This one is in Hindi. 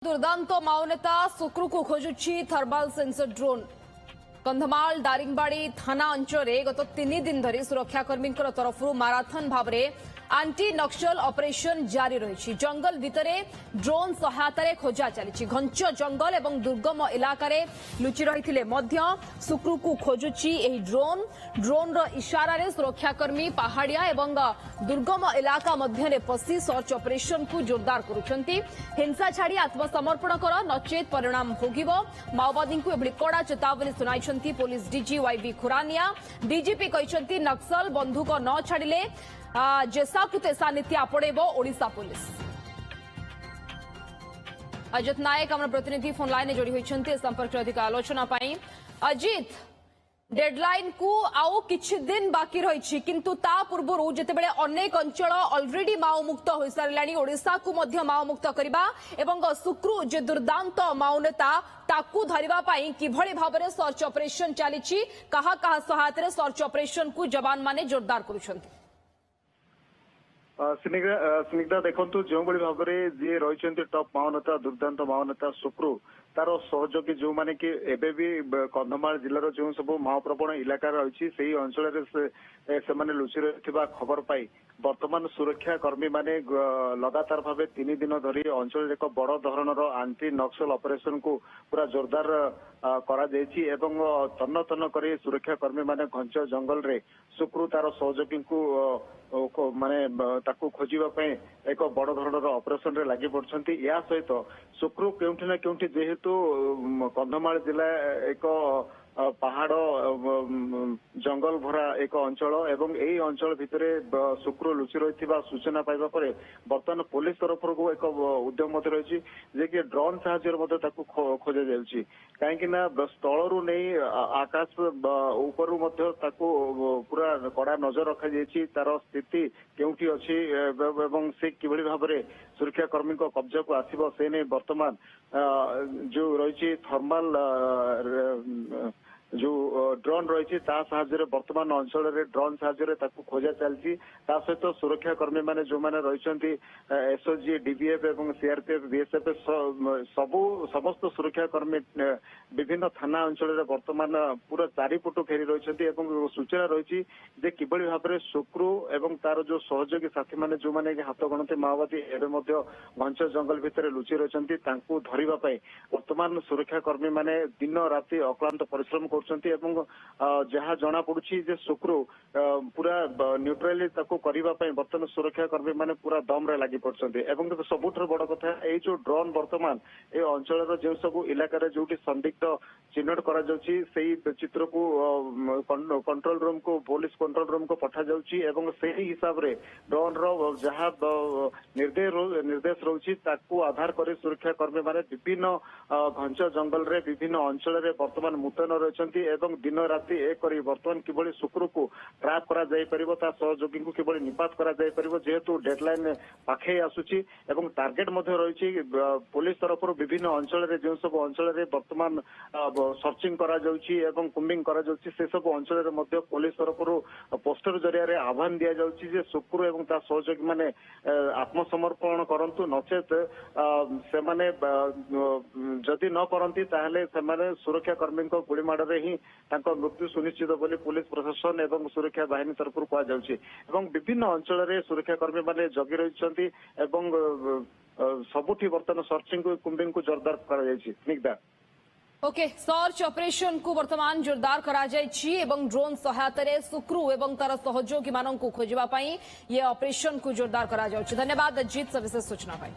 दुर्दांत माओनेता सुक्रू को खोजुची thermal sensor drone Kandhamal Daringbadi थाना अंचल गत 3 दिन धरी सुरक्षाकर्मी तरफ माराथन भाव में आंटी नक्सल ऑपरेशन जारी रही। जंगल भितरे ड्रोन सहायतार खोजा चली। घंच जंगल और दुर्गम इलाकार लुचि रही सुक्रू को खोजुची ड्रोन ड्रोन इशारा सुरक्षाकर्मी पहाड़िया और दुर्गम इलाका मध्य पशि सर्च ऑपरेशन को जोरदार करुछंती। हिंसा छाड़ी आत्मसमर्पण कर नचेत परिणाम भोगिब। माओवादी को एभली कड़ा चेतावनी सुनाई police DG YV Khurania. DGP कहते नक्सल बंधुक न छाड़िले जेसा को तेसा नीति आपणेब ओडिशा पुलिस। अजित नायक आम प्रतिनिधि फोन लाइन जोड़ी होती संपर्क अधिक आलोचना। अजित, डेडलाइन को आउ किछि दिन बाकी रही किंतु ता पूर्व जितेबाला अनेक अंचल ऑलरेडी माओ मुक्त हो सारे ओडिशा को मध्य माओ मुक्त करबा एवं सुक्रू जे दुर्दांत माओनेता ताकू धरिबा पई किभଳି भाबरे सर्च ऑपरेशन चली कहा सहायता सर्च ऑपरेशन को जवान माने जोरदार करुछंती। स्निग्धा देखु जो भाव में जी रही टॉप माओनेता दुर्दांत माओनेता सुक्रू तार सहयोगी जो माने कि एबे भी कंधमाल जिलार जो सब माओ प्रवण इलाका रही से अंचल से लुचि रही खबर पाई वर्तमान सुरक्षा कर्मी माने लगातार भाव 3 दिन धरी अंचल एक बड़ धरणर आंटी नक्सल ऑपरेशन को पूरा जोरदार करा जायछि एवं तन्न तन्न कर सुरक्षा कर्मी माने घंच जंगल रे सुक्रू तार सहयोगी को माने ताकू खोजिबा एक बड़ धरणर ऑपरेशन रे लागि पड़छंती। या सहित सुक्रू केउठी ना केउठी जेहेतु कंधमाल जिला एक पहाड़ जंगल भरा एक अंचल एवं यही अंचल भितर सुक्रू लुचि रही सूचना पाइबा पर बर्तमान पुलिस तरफ एक उद्यम रही जे कि ड्रोन साहाय्य खोजा जाउछि। कहीं स्थल नहीं आकाश ऊपर पूरा कड़ा नजर रखा जाइए तार स्थिति केउठी अछि एवं से किभଳି भाव में सुरक्षाकर्मी कब्जा को आसिबो से नहीं वर्तमान जो रही थर्माल जो ड्रोन रही साहाଯ୍य वर्तमान अंचल ड्रोन साहाଯ୍य खोजा चलती। सहित सुरक्षा कर्मी माने जो माने रही एसओजी डीबीएफ एवं सीआरपीएफ बीएसएफ समस्त सुरक्षा कर्मी विभिन्न थाना अंचल वर्तमान पूरा चारिपटु फेरी रही सूचना रही जे किभଳି भाव में सुक्रू एवं तार जो सहयोगी साथी माने जो माने हाथ गणती माओवादी एवं घंच जंगल भितर लुचि रही धरिबा वर्तमान सुरक्षा कर्मी माने दिन राति अक्लांत परिश्रम जहाँ जना पड़ुछि जे सुक्रू पूरा न्यूट्राली करने बर्तमान सुरक्षा कर्मी माने पूरा दम रे लगी पड़छन्ते एवं सबुठ बड़ कथा ए जो ड्रोन वर्तमान ए अंचल जो सब इलाका जो संदिग्ध चिन्हट करा जाउछि सेही चित्र को कंट्रोल रूम को पुलिस कंट्रोल रूम को पठा जाउछि एवं सेही हिसाब रे ड्रोन रो जहाँ निर्देश रहुछि ताकू आधार कर सुरक्षा कर्मी माने विभिन्न घंच जंगल रे विभिन्न अंचल रे वर्तमान मुतयन रही एवं दिन राति एक करी वर्तमान किभଳି सुक्रू को ट्रैप करा जाय परिबो ता सहयोगी को किभଳି निपात करा जाय परिबो जेहेतु डेडलाइन पाखे आसुची एवं टार्गेट मध्ये रही पुलिस तरफ विभिन्न अंचल रे जो सब अंचल रे वर्तमान सर्चिंग करा जाउची एवं कुंबिंग करा जाउची से सब अंचल रे मध्ये पुलिस तरफ पोस्टर जरिया रे आह्वान दिया जाउची जे सुक्रू एवं ता सहयोगी माने आत्मसमर्पण करंतु नचेत से माने जदि न करंती ताहले से माने सुरक्षा कर्मी को गुड़ी माड़े ही मृत्यु सुनिश्चित बोली पुलिस प्रशासन एवं सुरक्षा बाहिनी तरफ कहुच्छी विभिन्न अंचल रे सुरक्षा कर्मी माने जगी रही सबुठी बर्तमान सर्चिंग कुंबिंग को जोरदार करा। ओके, सर्च ऑपरेशन को वर्तमान जोरदार करा जायछि एवं ड्रोन सहायता सुक्रू एवं तार सहयोगी मानन को खोजिबा पई ये ऑपरेशन को जोरदार करा जाउछि। धन्यवाद अजीत, सविशेष सूचना पाई।